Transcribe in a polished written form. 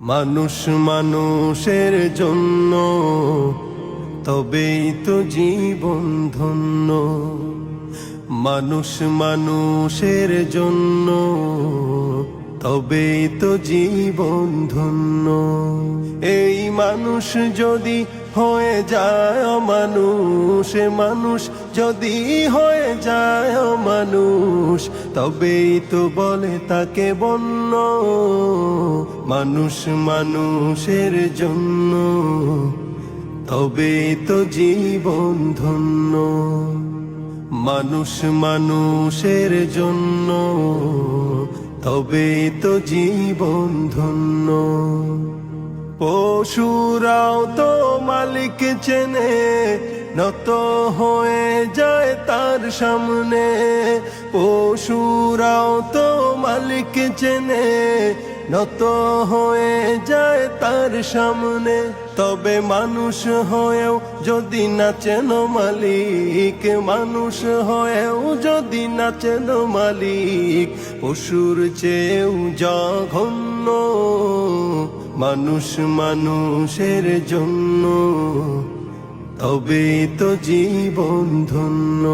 মানুষ মানুষের জন্য তবেই তো জীবন ধন্য। মানুষ মানুষের জন্য তবেই তো জীবন ধন্য। এই মানুষ যদি হয়ে যায় মানুষ, মানুষ যদি হয়ে যায় মানুষ, তবেই তো বলে তাকে বন্য। মানুষ মানুষের জন্য তবেই তো জীবন ধন্য। মানুষ মানুষের জন্য তবেই তো জীবন ধন্য। পশুরাও তো মালিক চেনে, নত হয়ে যায় তার সামনে। পশুরাও তো মালিক চেনে, নত হয়ে যায় তার সামনে। তবে মানুষ হয়েও যদি না চেনো মালিক, মানুষ হয়েও যদি না চেনো মালিক, পশুর চেয়েও জঘন্য। মানুষ মানুষের জন্য তবেই তো জীবন ধন্য।